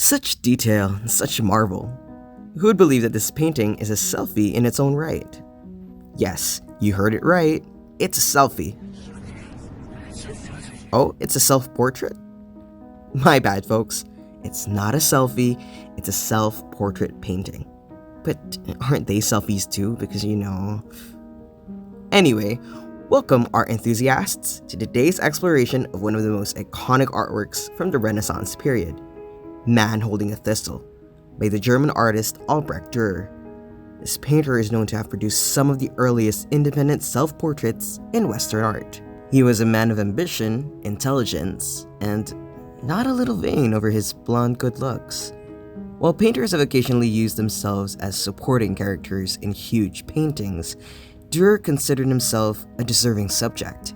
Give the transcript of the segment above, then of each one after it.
Such detail, such marvel. Who would believe that this painting is a selfie in its own right? Yes, you heard it right. It's a selfie. Oh, it's a self-portrait? My bad, folks. It's not a selfie, it's a self-portrait painting. But aren't they selfies too? Because Anyway, welcome art enthusiasts to today's exploration of one of the most iconic artworks from the Renaissance period, Man Holding a Thistle, by the German artist Albrecht Dürer. This painter is known to have produced some of the earliest independent self-portraits in Western art. He was a man of ambition, intelligence, and not a little vain over his blonde good looks. While painters have occasionally used themselves as supporting characters in huge paintings, Dürer considered himself a deserving subject,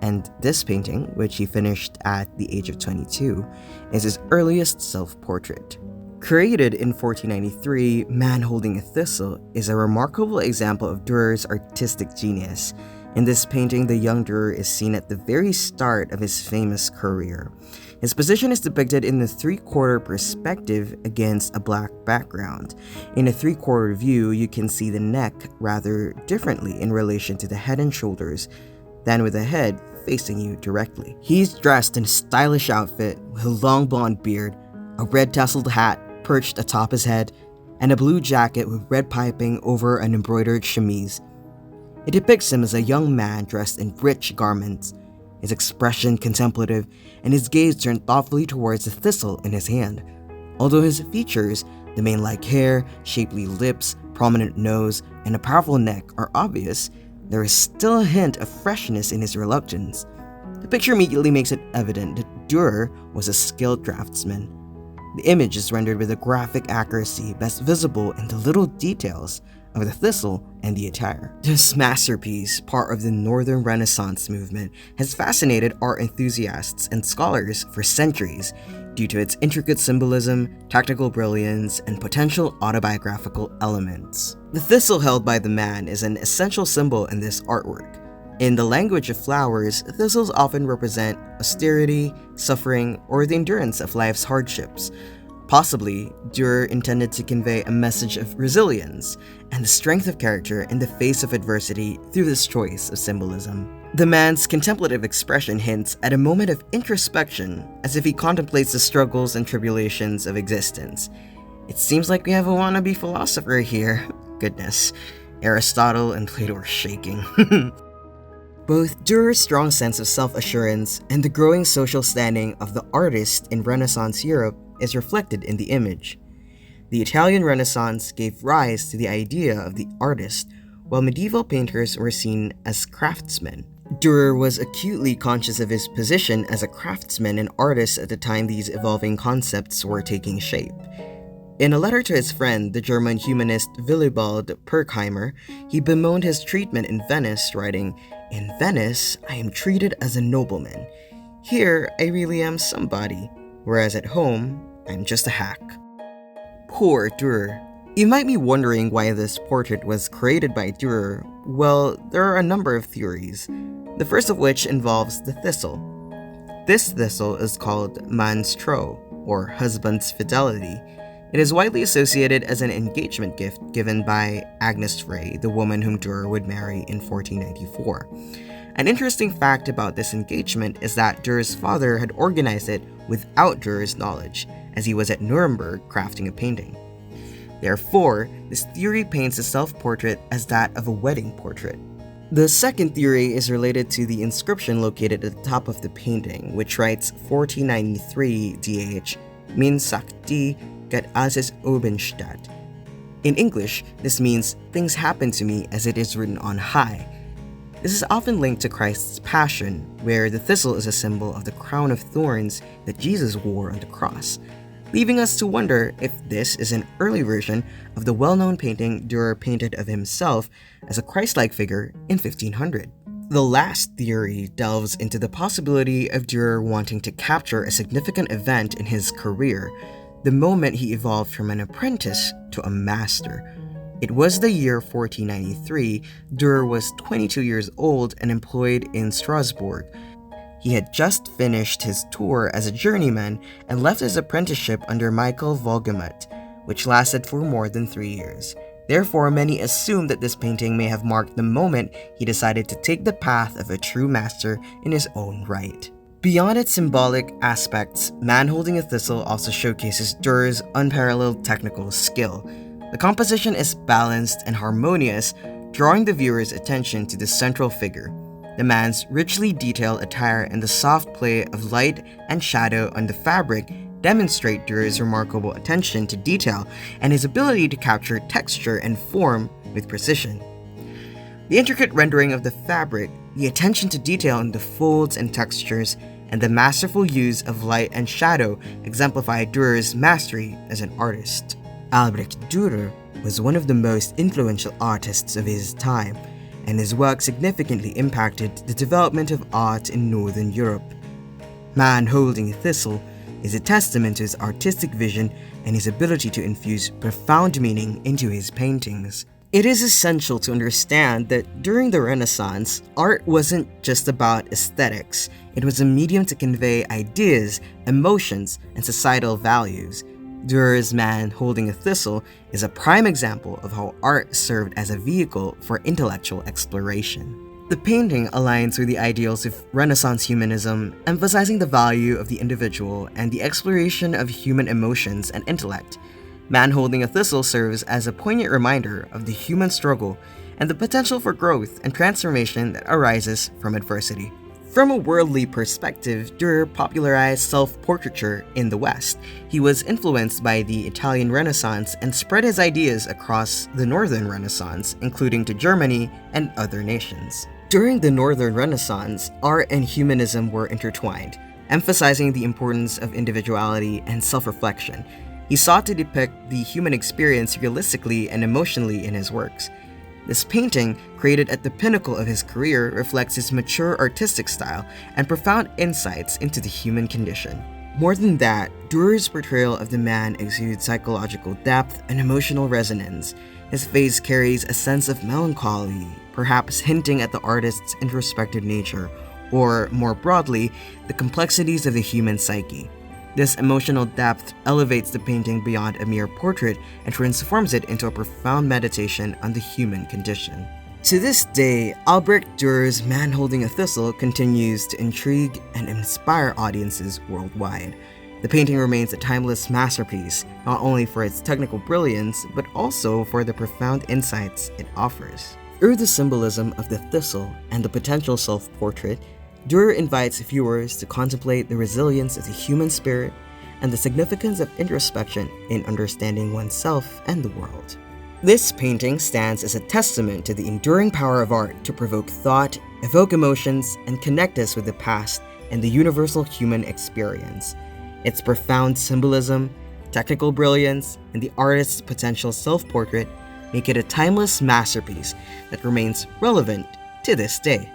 and this painting, which he finished at the age of 22, is his earliest self-portrait. Created in 1493, Man Holding a Thistle is a remarkable example of Dürer's artistic genius. In this painting, the young Dürer is seen at the very start of his famous career. His position is depicted in the three-quarter perspective against a black background. In a three-quarter view, you can see the neck rather differently in relation to the head and shoulders than with the head facing you directly. He's dressed in a stylish outfit with a long blonde beard, a red tasseled hat perched atop his head, and a blue jacket with red piping over an embroidered chemise. It depicts him as a young man dressed in rich garments, his expression contemplative, and his gaze turned thoughtfully towards the thistle in his hand. Although his features, the mane-like hair, shapely lips, prominent nose, and a powerful neck are obvious, there is still a hint of freshness in his reluctance. The picture immediately makes it evident that Dürer was a skilled craftsman. The image is rendered with a graphic accuracy best visible in the little details of the thistle and the attire. This masterpiece, part of the Northern Renaissance movement, has fascinated art enthusiasts and scholars for centuries due to its intricate symbolism, tactical brilliance, and potential autobiographical elements. The thistle held by the man is an essential symbol in this artwork. In the language of flowers, thistles often represent austerity, suffering, or the endurance of life's hardships. Possibly, Dürer intended to convey a message of resilience and the strength of character in the face of adversity through this choice of symbolism. The man's contemplative expression hints at a moment of introspection, as if he contemplates the struggles and tribulations of existence. It seems like we have a wannabe philosopher here. Goodness, Aristotle and Plato are shaking. Both Dürer's strong sense of self-assurance and the growing social standing of the artist in Renaissance Europe is reflected in the image. The Italian Renaissance gave rise to the idea of the artist, while medieval painters were seen as craftsmen. Dürer was acutely conscious of his position as a craftsman and artist at the time these evolving concepts were taking shape. In a letter to his friend, the German humanist Willibald Pirkheimer, he bemoaned his treatment in Venice, writing, "In Venice, I am treated as a nobleman. Here, I really am somebody, whereas at home, I'm just a hack." Poor Dürer. You might be wondering why this portrait was created by Dürer. Well, there are a number of theories, the first of which involves the thistle. This thistle is called Man's Tro, or husband's fidelity. It is widely associated as an engagement gift given by Agnes Frey, the woman whom Dürer would marry in 1494. An interesting fact about this engagement is that Dürer's father had organized it without Dürer's knowledge, as he was at Nuremberg crafting a painting. Therefore, this theory paints the self-portrait as that of a wedding portrait. The second theory is related to the inscription located at the top of the painting, which writes 1493 DH, Min sagt die, Gott alles oben steht. In English, this means, things happen to me as it is written on high. This is often linked to Christ's Passion, where the thistle is a symbol of the crown of thorns that Jesus wore on the cross, leaving us to wonder if this is an early version of the well-known painting Dürer painted of himself as a Christ-like figure in 1500. The last theory delves into the possibility of Dürer wanting to capture a significant event in his career, the moment he evolved from an apprentice to a master. It was the year 1493. Dürer was 22 years old and employed in Strasbourg. He had just finished his tour as a journeyman and left his apprenticeship under Michael Wolgemut, which lasted for more than 3 years. Therefore, many assume that this painting may have marked the moment he decided to take the path of a true master in his own right. Beyond its symbolic aspects, Man Holding a Thistle also showcases Dürer's unparalleled technical skill. The composition is balanced and harmonious, drawing the viewer's attention to the central figure. The man's richly detailed attire and the soft play of light and shadow on the fabric demonstrate Dürer's remarkable attention to detail and his ability to capture texture and form with precision. The intricate rendering of the fabric, the attention to detail in the folds and textures, and the masterful use of light and shadow exemplify Dürer's mastery as an artist. Albrecht Dürer was one of the most influential artists of his time, and his work significantly impacted the development of art in Northern Europe. Man Holding a Thistle is a testament to his artistic vision and his ability to infuse profound meaning into his paintings. It is essential to understand that during the Renaissance, art wasn't just about aesthetics. It was a medium to convey ideas, emotions, and societal values. Dürer's Man Holding a Thistle is a prime example of how art served as a vehicle for intellectual exploration. The painting aligns with the ideals of Renaissance humanism, emphasizing the value of the individual and the exploration of human emotions and intellect. Man Holding a Thistle serves as a poignant reminder of the human struggle and the potential for growth and transformation that arises from adversity. From a worldly perspective, Dürer popularized self-portraiture in the West. He was influenced by the Italian Renaissance and spread his ideas across the Northern Renaissance, including to Germany and other nations. During the Northern Renaissance, art and humanism were intertwined, emphasizing the importance of individuality and self-reflection. He sought to depict the human experience realistically and emotionally in his works. This painting, created at the pinnacle of his career, reflects his mature artistic style and profound insights into the human condition. More than that, Dürer's portrayal of the man exudes psychological depth and emotional resonance. His face carries a sense of melancholy, perhaps hinting at the artist's introspective nature, or, more broadly, the complexities of the human psyche. This emotional depth elevates the painting beyond a mere portrait and transforms it into a profound meditation on the human condition. To this day, Albrecht Dürer's Man Holding a Thistle continues to intrigue and inspire audiences worldwide. The painting remains a timeless masterpiece, not only for its technical brilliance, but also for the profound insights it offers. Through the symbolism of the thistle and the potential self-portrait, Dürer invites viewers to contemplate the resilience of the human spirit and the significance of introspection in understanding oneself and the world. This painting stands as a testament to the enduring power of art to provoke thought, evoke emotions, and connect us with the past and the universal human experience. Its profound symbolism, technical brilliance, and the artist's potential self-portrait make it a timeless masterpiece that remains relevant to this day.